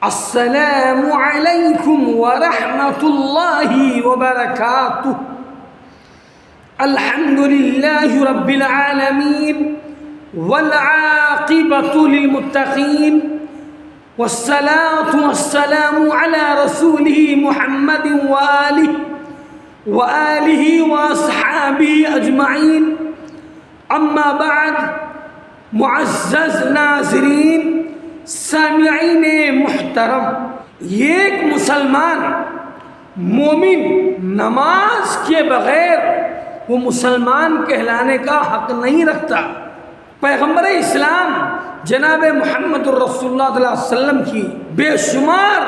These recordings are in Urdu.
السلام علیکم ورحمۃ اللہ وبرکاتہ الحمد للہ رب العالمین والعاقبۃ للمتقین والصلاة والسلام علی رسولہ محمد وآلہ واصحابہ اجمعین اما بعد معزز ناظرین سامعین محترم، ایک مسلمان مومن نماز کے بغیر وہ مسلمان کہلانے کا حق نہیں رکھتا۔ پیغمبر اسلام جناب محمد رسول اللہ صلی اللہ علیہ وسلم کی بے شمار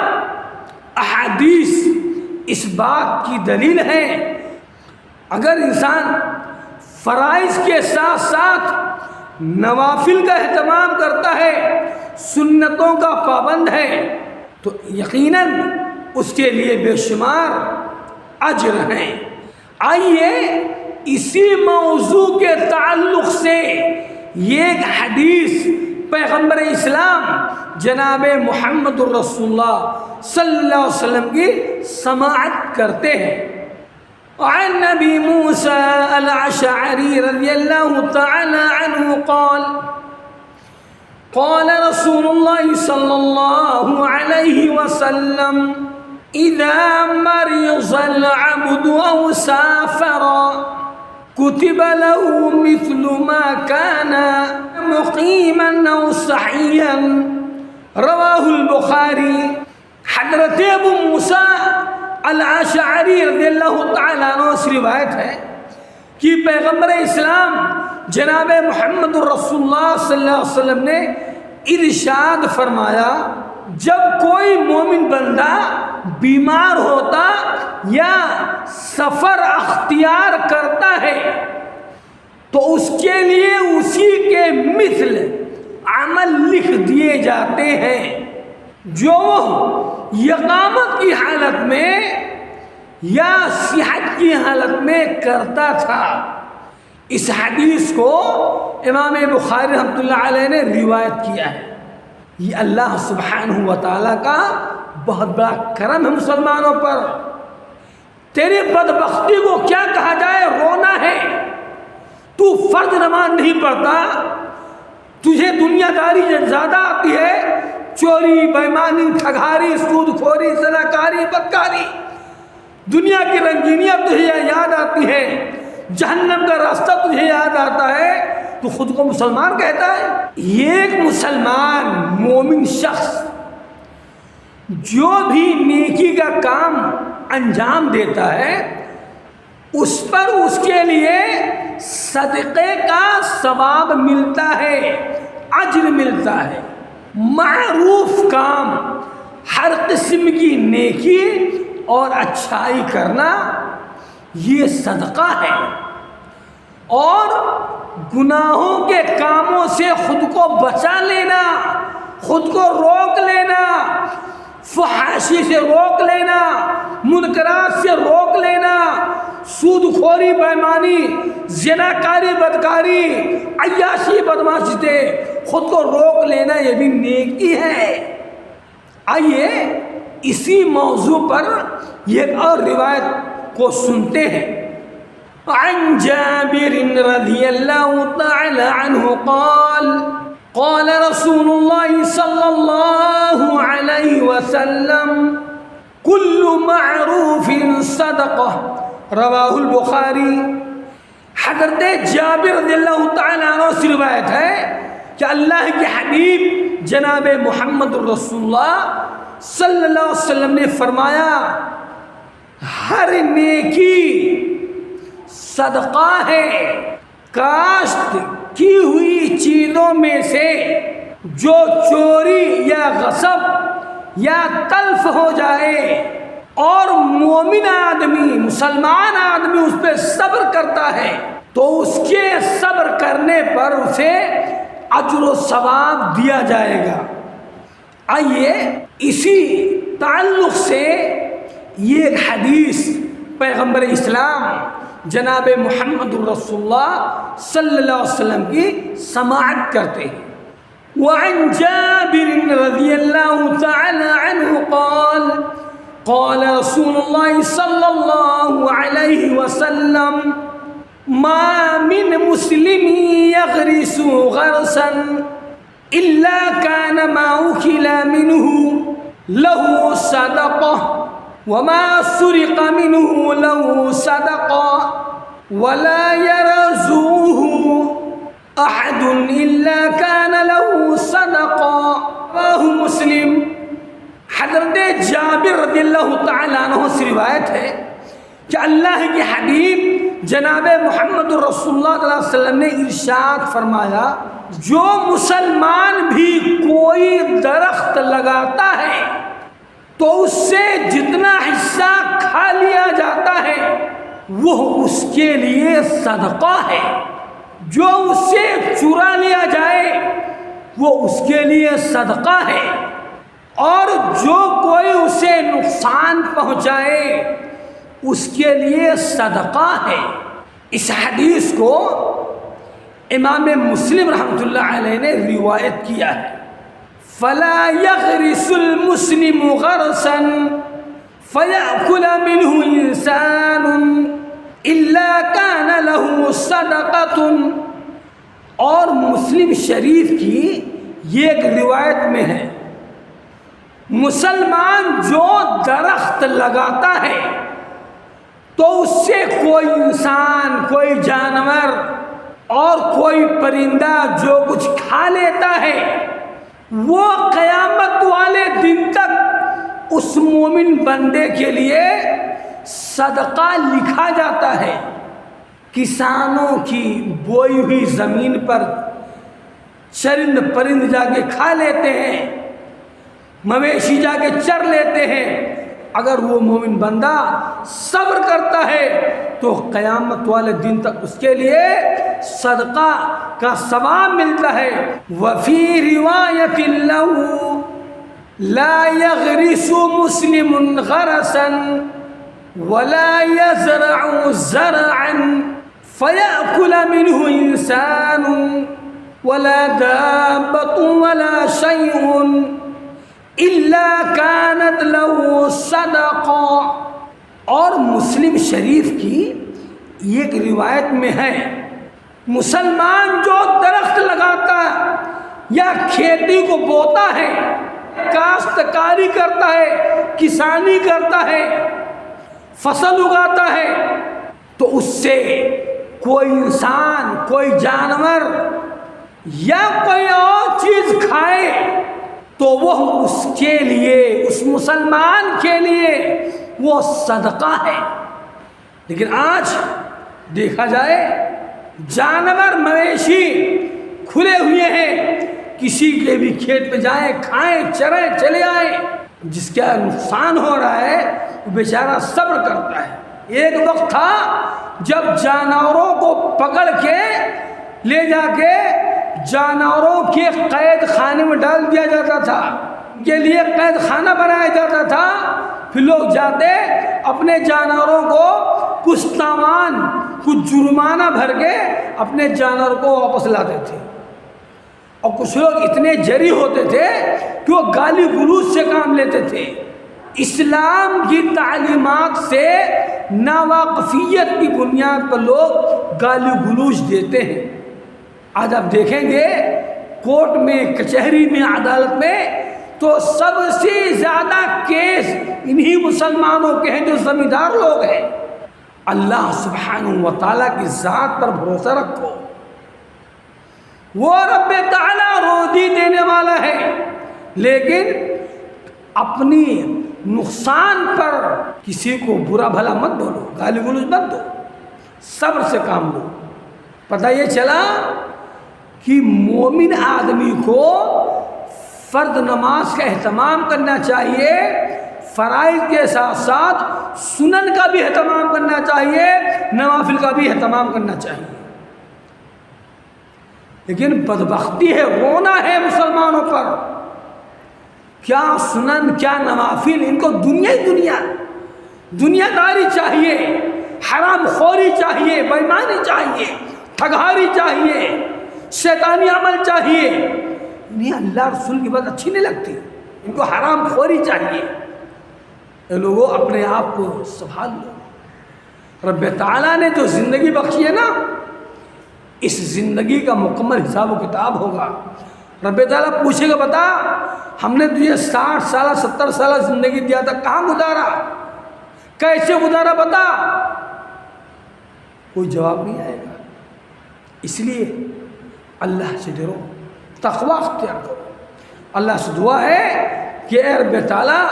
احادیث اس بات کی دلیل ہے، اگر انسان فرائض کے ساتھ ساتھ نوافل کا اہتمام کرتا ہے، سنتوں کا پابند ہے، تو یقیناً اس کے لیے بے شمار اجر ہیں۔ آئیے اسی موضوع کے تعلق سے ایک حدیث پیغمبر اسلام جناب محمد الرسول اللہ صلی اللہ علیہ وسلم کی سماعت کرتے ہیں۔ عن نبی موسیٰ الاشعری رضی اللہ تعالی عنہ قال قال رسول اللہ صلی اللہ علیہ وسلم اذا مرض العبد او سافر كتب له مثل ما كان مقيما او صحيحا رواه البخاری۔ حضرت ابو موسیٰ الاشعری رضی اللہ تعالیٰ عنہ سے روایت ہے کہ پیغمبر اسلام جناب محمد الرسول اللہ صلی اللہ علیہ وسلم نے ارشاد فرمایا، جب کوئی مومن بندہ بیمار ہوتا یا سفر اختیار کرتا ہے تو اس کے لیے اسی کے مثل عمل لکھ دیے جاتے ہیں جو وہ اقامت کی حالت میں یا صحت کی حالت میں کرتا تھا۔ اس حدیث کو امام بخاری رحمۃ اللہ علیہ نے روایت کیا ہے۔ یہ اللہ سبحانہ و تعالیٰ کا بہت بڑا کرم ہے مسلمانوں پر۔ تیری بدبختی کو کیا کہا جائے، رونا ہے۔ تو فرض نماز نہیں پڑھتا، تجھے دنیا داری زیادہ آتی ہے، چوری، بےایمانی، ٹھگاری، سود خوری، زناکاری، بدکاری، دنیا کی رنگینیاں تجھے یاد آتی ہے، جہنم کا راستہ تجھے یاد آتا ہے، تو خود کو مسلمان کہتا ہے۔ ایک مسلمان مومن شخص جو بھی نیکی کا کام انجام دیتا ہے اس پر اس کے لیے صدقے کا ثواب ملتا ہے، اجر ملتا ہے۔ معروف کام، ہر قسم کی نیکی اور اچھائی کرنا یہ صدقہ ہے، اور گناہوں کے کاموں سے خود کو بچا لینا، خود کو روک لینا، فحاشی سے روک لینا، منکرات سے روک لینا، سود خوری، بےایمانی، زناکاری، بدکاری، عیاشی، بدمعاشی سے خود کو روک لینا، یہ بھی نیکی ہے۔ آئیے اسی موضوع پر ایک اور روایت کو سنتے ہیں۔ عن جابر رضی اللہ تعالی عنہ قال قال رسول اللہ صلی اللہ علیہ وسلم کل معروف صدقہ رواہ البخاری۔ حضرت جابر رضی اللہ تعالی عنہ سے روایت ہے کہ اللہ کے حبیب جناب محمد الرسول اللہ صلی اللہ علیہ وسلم نے فرمایا، ہر نیکی صدقہ ہے، کاشت کی ہوئی چیزوں میں سے جو چوری یا غصب یا تلف ہو جائے اور مومن آدمی، مسلمان آدمی اس پہ صبر کرتا ہے تو اس کے صبر کرنے پر اسے اجر و ثواب دیا جائے گا۔ آئیے اسی تعلق سے یہ حدیث پیغمبر اسلام جناب محمد الرسول اللہ صلی اللہ علیہ وسلم کی سماعت کرتے ہیں۔ وعن جابر رضی اللہ تعالی قال رسول الله صلى الله عليه وسلم ما من مسلم يغرس غرسا إلا كان ما أكل منه له صدقة وما سرق منه له صدقة ولا يرزوه أحد إلا كان له صدقة. رواه مسلم. حضرت جابر رضی اللہ تعالیٰ عنہ سے روایت ہے کہ اللہ کے حبیب جناب محمد رسول اللہ صلی اللہ علیہ وسلم نے ارشاد فرمایا، جو مسلمان بھی کوئی درخت لگاتا ہے تو اس سے جتنا حصہ کھا لیا جاتا ہے وہ اس کے لیے صدقہ ہے، جو اس سے چرا لیا جائے وہ اس کے لیے صدقہ ہے، اور جو کوئی اسے نقصان پہنچائے اس کے لیے صدقہ ہے۔ اس حدیث کو امام مسلم رحمۃ اللہ علیہ نے روایت کیا ہے۔ فلا يغرس المسلم غرسا فيأكل منه انسان الا كان له صدقة۔ اور مسلم شریف کی یہ ایک روایت میں ہے، مسلمان جو درخت لگاتا ہے تو اس سے کوئی انسان، کوئی جانور اور کوئی پرندہ جو کچھ کھا لیتا ہے وہ قیامت والے دن تک اس مومن بندے کے لیے صدقہ لکھا جاتا ہے۔ کسانوں کی بوئی ہوئی زمین پر چرند پرند جا کے کھا لیتے ہیں، مویشی جا کے چر لیتے ہیں، اگر وہ مومن بندہ صبر کرتا ہے تو قیامت والے دن تک اس کے لیے صدقہ کا ثواب ملتا ہے۔ وفی روایت لہ لا یغرس مسلم غرسا ولا یزرع زرعا فیأکل منہ انسان ولا دابۃ ولا شیء الا كانت له صدقہ۔ اور مسلم شریف کی ایک روایت میں ہے، مسلمان جو درخت لگاتا ہے یا کھیتی کو بوتا ہے، کاشتکاری کرتا ہے، کسانی کرتا ہے، فصل اگاتا ہے، تو اس سے کوئی انسان، کوئی جانور یا کوئی اور چیز کھائے تو وہ اس کے لیے، اس مسلمان کے لیے وہ صدقہ ہے۔ لیکن آج دیکھا جائے جانور مویشی کھلے ہوئے ہیں، کسی کے بھی کھیت میں جائیں، کھائیں، چریں، چلے آئیں، جس کا نقصان ہو رہا ہے وہ بیچارہ صبر کرتا ہے۔ ایک وقت تھا جب جانوروں کو پکڑ کے لے جا کے جانوروں کے قید خانے میں ڈال دیا جاتا تھا، ان کے لیے قید خانہ بنایا جاتا تھا، پھر لوگ جاتے اپنے جانوروں کو کچھ تاوان، کچھ جرمانہ بھر کے اپنے جانور کو واپس لاتے تھے۔ اور کچھ لوگ اتنے جری ہوتے تھے کہ وہ گالی گلوچ سے کام لیتے تھے۔ اسلام کی تعلیمات سے ناواقفیت کی بنیاد پر لوگ گالی گلوچ دیتے ہیں۔ آج آپ دیکھیں گے کورٹ میں، کچہری میں، عدالت میں تو سب سے زیادہ کیس انہی مسلمانوں کے ہیں جو زمیندار لوگ ہیں۔ اللہ سبحانہ و تعالیٰ کی ذات پر بھروسہ رکھو، وہ رب تعالیٰ روزی دینے والا ہے، لیکن اپنی نقصان پر کسی کو برا بھلا مت بولو، گالی گلوچ مت دو، صبر سے کام لو۔ پتہ یہ چلا کہ مومن آدمی کو فرض نماز کا اہتمام کرنا چاہیے، فرائض کے ساتھ ساتھ سنن کا بھی اہتمام کرنا چاہیے، نوافل کا بھی اہتمام کرنا چاہیے۔ لیکن بدبختی ہے، رونا ہے مسلمانوں پر، کیا سنن، کیا نوافل، ان کو دنیا داری چاہیے، حرام خوری چاہیے، بےایمانی چاہیے، ٹھگاری چاہیے، شیطانی عمل چاہیے۔ انہیں اللہ رسول کی بات اچھی نہیں لگتی، ان کو حرام خوری چاہیے۔ اے لوگوں اپنے آپ کو سنبھال لو۔ رب تعالیٰ نے جو زندگی بخشی ہے نا، اس زندگی کا مکمل حساب و کتاب ہوگا۔ رب تعالیٰ پوچھے گا بتا ہم نے تجھے 60 سالہ 70 سالہ زندگی دیا تھا، کہاں گزارا، کیسے گزارا بتا؟ کوئی جواب نہیں آئے گا۔ اس لیے اللہ سے ڈرو، تقوی اختیار کرو۔ اللہ سے دعا ہے کہ اے رب تعالیٰ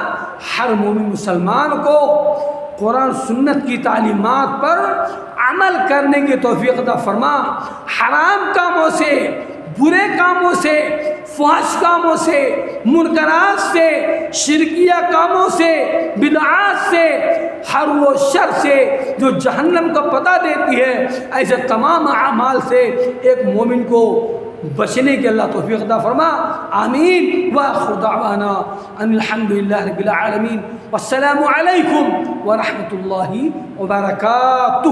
ہر مومن مسلمان کو قرآن سنت کی تعلیمات پر عمل کرنے کی توفیق عطا فرما، حرام کاموں سے، برے کاموں سے، فحش کاموں سے، منکرات سے، شرکیہ کاموں سے، بدعات سے، ہر وہ شر سے جو جہنم کا پتہ دیتی ہے، ایسے تمام اعمال سے ایک مومن کو بچنے کے اللہ توفیق عطا فرما۔ آمین۔ وآخر دعوانا ان الحمدللہ رب العالمین، والسلام علیکم ورحمۃ اللہ وبرکاتہ۔